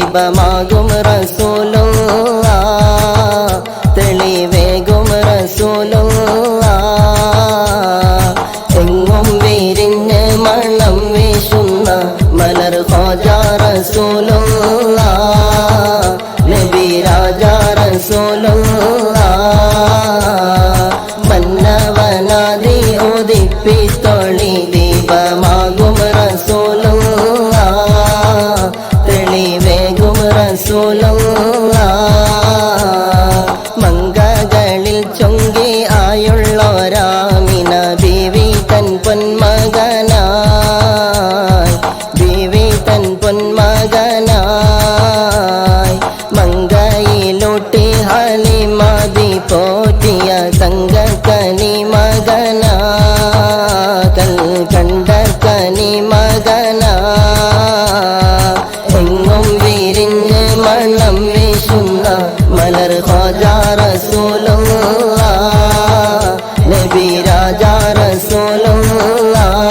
ദീപമാകും റസൂലുള്ളാഹ് തെളിവേകും റസൂലുള്ളാഹ് എങ്ങും വിരിഞ്ഞ് മണം വീശുന്ന മലർ ഖ്വാജ റസൂലുള്ളാഹ് നബി രാജ റസൂലുള്ളാഹ് മന്നവനാദി ഉദിപ്പിത്തൊളി ദീപമാകും റസൂലുള്ളാഹ് തെളിവേകും റസൂലുള്ളാഹ് മംഗകളിൽ ചൊങ്കി ആയുള്ളോരാമിന ബീവി തൻ പൊന്മകനായി ബീവി തൻ പൊന്മകനായി മംഗയിലൂട്ടി ഹലിമാതി പോറ്റിയ തങ്കക്കനി മകനാ കണ്ട കനി മകനാ എങ്ങും വിരിഞ്ഞ് മണം വീശുന്ന മലർ ഖ്വാജ റസൂലുള്ളാഹ് നബി രാജ റസൂലുള്ളാഹ്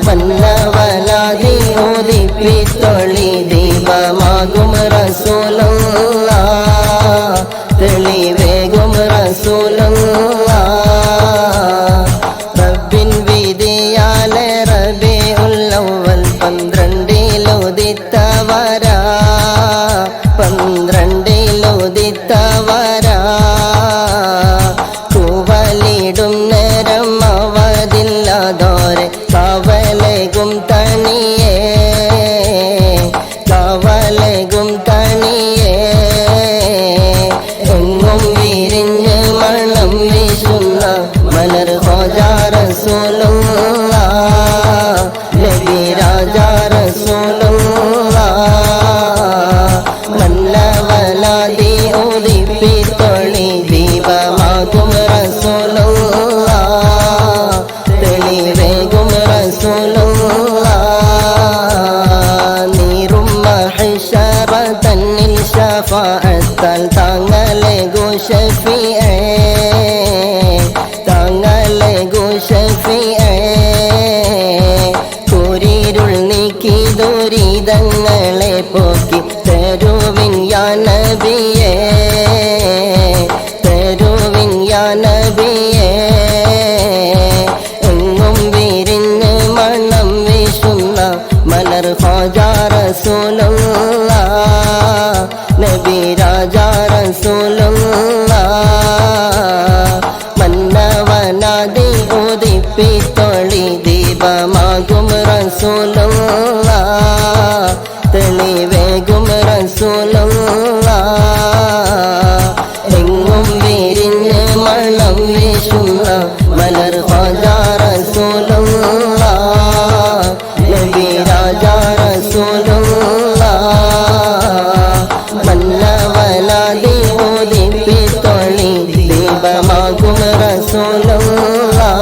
മന്നവനാദി ഉദിപ്പിത്തൊളി ദീപമാകും റസൂലുള്ളാഹ് തെളിവേകും റസൂലുള്ളാഹ് റബ്ബിൻ വിധിയാലെ റബീഉൽ അവ്വൽ 12-ലുദിത്തവരാ 12-ലുദിത്തവരാ കൂവലിടും നേരം അവധില്ലാതോരെ കാവലേകും തണിയേ കാവലേകും തണിയേ എങ്ങും വിരിഞ്ഞ് മണം വീശുന്ന മലർ ഖ്വാജ റസൂലുള്ളാഹ് നബി രാജ റസൂലുള്ളാഹ് മന്നവനാദി ഉദിപ്പിത്തൊളി ദീപമാകും റസൂലുള്ളാഹ് തെളിവേകും റസൂലുള്ളാഹ് നീറും മഹ്ശറ തന്നിൽ ശഫാഅത്താൽ താങ്കളേകു ശഫീഅേ താങ്കളേകു ശഫീഅേ കൂരിരുൾ നീക്കി ദുരിതങ്ങളെ പോക്കി തരുവിൻ യാ നബിയേ തരുവിൻ യാ നബിയേ എങ്ങും വിരിഞ്ഞ് മണം വീശുന്ന മലർ ഖ്വാജ റസൂലുള്ളാഹ് നബി രാജ റസൂലുള്ളാഹ് മന്നവനാദി ഉദിപ്പിത്തൊളി ദീപമാകും റസൂലുള്ളാഹ് തെളിവേകും റസൂലുള്ളാഹ് എങ്ങും വിരിഞ്ഞ് മണം വീശുന്ന മലർ ഖ്വാജ റസൂലുള്ളാഹ് നബി രാജ റസൂലുള്ളാഹ് മന്നവനാദി ഉദിപ്പിത്തൊളി ദീപമാകും റസൂലുള്ളാഹ്